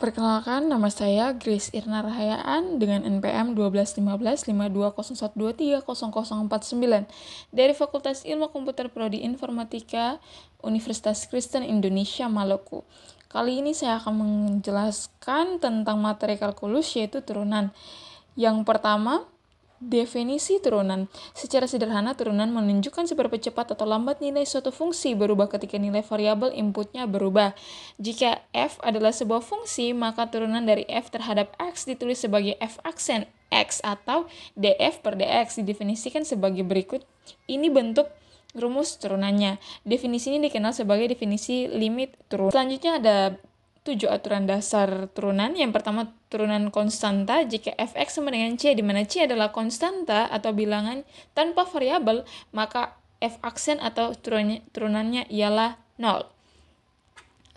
Perkenalkan, nama saya Grace Irna Rahayaan dengan NPM 12155201230049 dari Fakultas Ilmu Komputer Prodi Informatika Universitas Kristen Indonesia Maluku. Kali ini saya akan menjelaskan tentang materi kalkulus, yaitu turunan. Yang pertama, definisi turunan. Secara sederhana, turunan menunjukkan seberapa cepat atau lambat nilai suatu fungsi berubah ketika nilai variabel inputnya berubah. Jika f adalah sebuah fungsi, maka turunan dari f terhadap x ditulis sebagai f aksen x atau df per dx didefinisikan sebagai berikut. Ini bentuk rumus turunannya. Definisi ini dikenal sebagai definisi limit turun. Selanjutnya ada 7 aturan dasar turunan. Yang pertama, turunan konstanta. Jika fx sama dengan c, di mana c adalah konstanta atau bilangan tanpa variabel, maka f aksen atau turunannya ialah 0.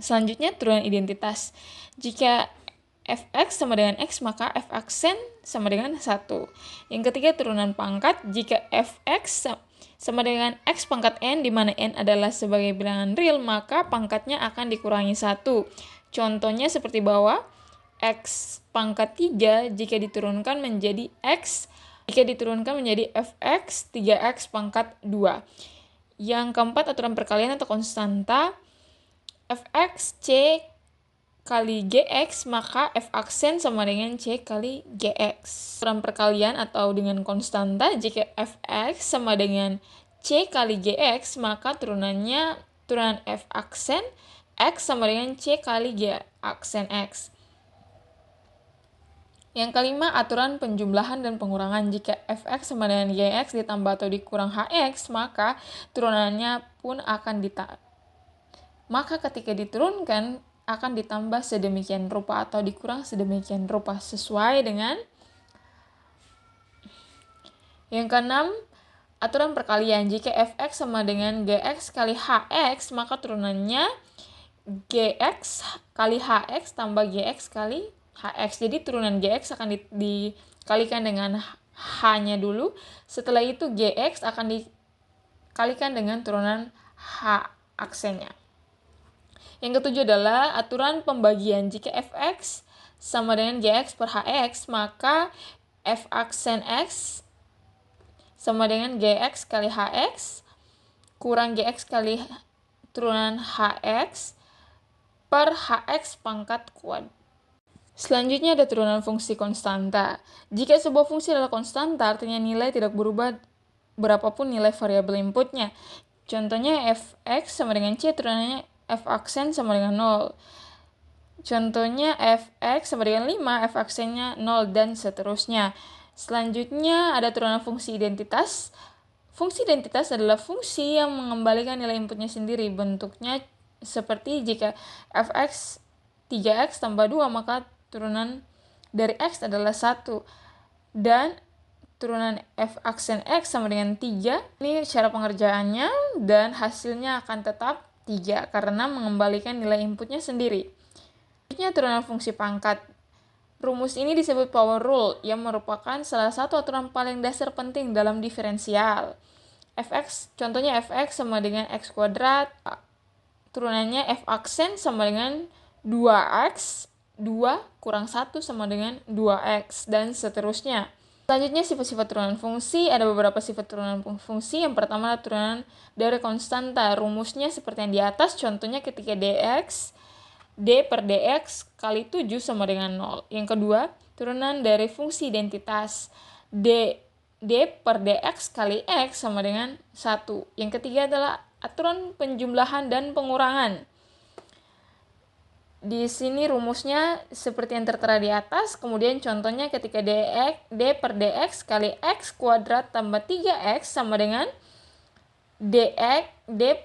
Selanjutnya, turunan identitas. Jika fx sama dengan x, maka f aksen sama dengan 1. Yang ketiga, turunan pangkat. Jika fx sama dengan x pangkat n, di mana n adalah sebagai bilangan real, maka pangkatnya akan dikurangi 1. Contohnya seperti bawah, x pangkat 3 jika diturunkan menjadi x, jika diturunkan menjadi fx 3x pangkat 2. Yang keempat, aturan perkalian atau konstanta. Fx c kali gx, maka f aksen sama dengan c kali gx. Aturan perkalian atau dengan konstanta, jika fx sama dengan c kali gx, maka turunan f aksen x sama dengan c kali g aksen x. Yang kelima, aturan penjumlahan dan pengurangan. Jika fx sama dengan gx ditambah atau dikurang hx, maka turunannya pun akan maka ketika diturunkan akan ditambah sedemikian rupa atau dikurang sedemikian rupa sesuai dengan. Yang keenam, aturan perkalian. Jika fx sama dengan gx kali hx, maka turunannya gx kali hx tambah gx kali hx. Jadi turunan gx akan dikalikan dengan h-nya dulu. Setelah itu gx akan dikalikan dengan turunan h aksennya. Yang ketujuh adalah aturan pembagian. Jika fx sama dengan gx per hx, maka f aksen x sama dengan gx kali hx kurang gx kali turunan hx per hx pangkat kuadrat. Selanjutnya ada turunan fungsi konstanta. Jika sebuah fungsi adalah konstanta, artinya nilai tidak berubah berapapun nilai variabel inputnya. Contohnya fx sama dengan c, turunannya f aksen sama dengan 0. Contohnya fx sama dengan 5, f aksennya 0, dan seterusnya. Selanjutnya ada turunan fungsi identitas. Fungsi identitas adalah fungsi yang mengembalikan nilai inputnya sendiri. Bentuknya seperti jika fx 3x tambah 2, maka turunan dari x adalah 1. Dan turunan f aksen x sama dengan 3. Ini cara pengerjaannya, dan hasilnya akan tetap 3 karena mengembalikan nilai inputnya sendiri. Selanjutnya turunan fungsi pangkat. Rumus ini disebut power rule, yang merupakan salah satu aturan paling dasar penting dalam diferensial. Contohnya fx sama dengan x kuadrat, turunannya f aksen sama dengan 2x, 2 kurang 1 sama dengan 2x, dan seterusnya. Selanjutnya sifat-sifat turunan fungsi. Ada beberapa sifat turunan fungsi. Yang pertama adalah turunan dari konstanta. Rumusnya seperti yang di atas. Contohnya ketika dx, d per dx kali 7 sama dengan 0. Yang kedua, turunan dari fungsi identitas. d per dx kali x sama dengan 1. Yang ketiga adalah aturan penjumlahan dan pengurangan. Di sini rumusnya seperti yang tertera di atas. Kemudian contohnya ketika d per dx kali x kuadrat tambah 3x sama dengan d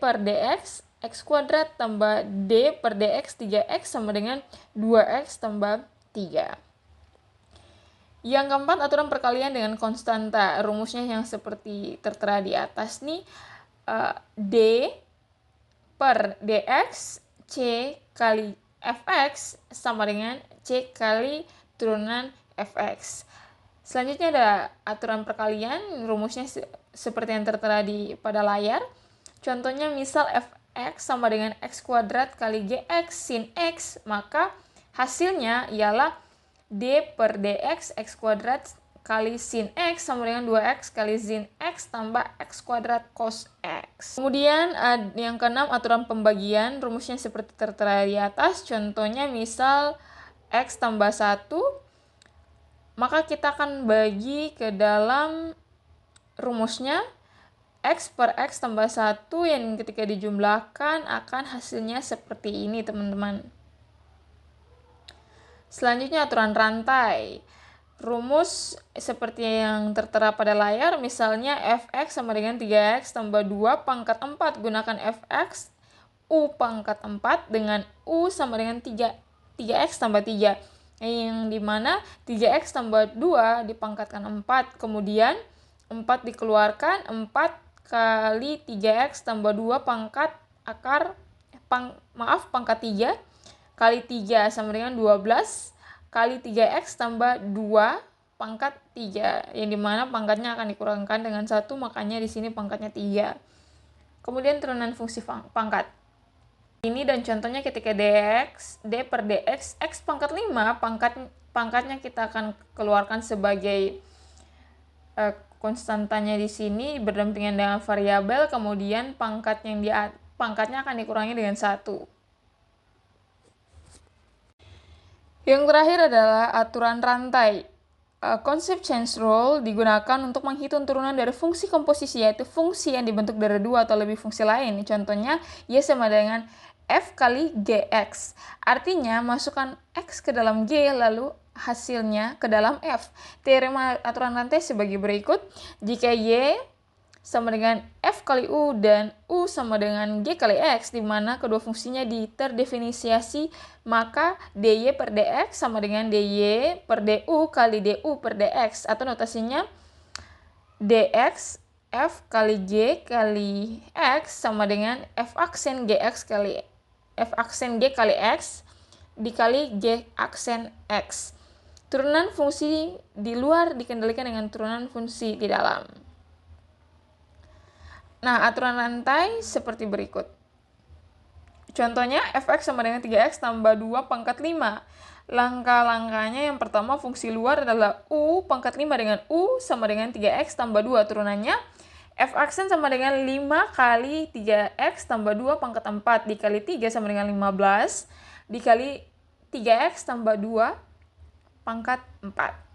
per dx x kuadrat tambah d per dx 3x sama dengan 2x tambah 3. Yang keempat, aturan perkalian dengan konstanta. Rumusnya yang seperti tertera di atas nih. D per dx c kali fx sama dengan c kali turunan fx. Selanjutnya ada aturan perkalian. Rumusnya seperti yang tertera pada layar. Contohnya misal fx sama dengan x kuadrat kali gx sin x, maka Hasilnya ialah D per dx x kuadrat kali sin x sama dengan 2x kali sin x tambah x kuadrat cos x. Kemudian yang keenam, aturan pembagian. Rumusnya seperti tertera di atas. Contohnya misal x tambah 1, maka kita akan bagi ke dalam rumusnya x per x tambah 1 yang ketika dijumlahkan akan hasilnya seperti ini, teman-teman. Selanjutnya aturan rantai. Rumus seperti yang tertera pada layar, misalnya fx sama dengan 3x tambah 2 pangkat 4 gunakan fx u pangkat 4 dengan u sama dengan 3x tambah 3. Yang dimana 3x tambah 2 dipangkatkan 4, kemudian 4 dikeluarkan, 4 kali 3x tambah 2 pangkat pangkat 3 kali 3 sama dengan 12 kali 3x tambah 2 pangkat 3, yang dimana pangkatnya akan dikurangkan dengan 1, makanya di sini pangkatnya 3. Kemudian turunan fungsi pangkat. Ini dan contohnya ketika d per dx x pangkat 5, pangkatnya kita akan keluarkan sebagai konstantanya di sini berdampingan dengan variabel, kemudian pangkatnya akan dikurangi dengan 1. Yang terakhir adalah aturan rantai. Konsep chain rule digunakan untuk menghitung turunan dari fungsi komposisi, yaitu fungsi yang dibentuk dari 2 atau lebih fungsi lain. Contohnya, y sama dengan f kali gx. Artinya, masukkan x ke dalam g, lalu hasilnya ke dalam f. Teorema aturan rantai sebagai berikut. Jika y sama dengan f kali u dan u sama dengan g kali x, di mana kedua fungsinya terdefinisiasi, maka dy per dx sama dengan dy per du kali du per dx, atau notasinya dx f kali g kali x sama dengan f aksen g kali x dikali g aksen x. Turunan fungsi di luar dikendalikan dengan turunan fungsi di dalam. Nah, aturan rantai seperti berikut. Contohnya, fx sama dengan 3x tambah 2 pangkat 5. Langkah-langkahnya yang pertama, fungsi luar adalah u pangkat 5 dengan u sama dengan 3x tambah 2. Turunannya, f aksen sama dengan 5 kali 3x tambah 2 pangkat 4 dikali 3 sama dengan 15 dikali 3x tambah 2 pangkat 4.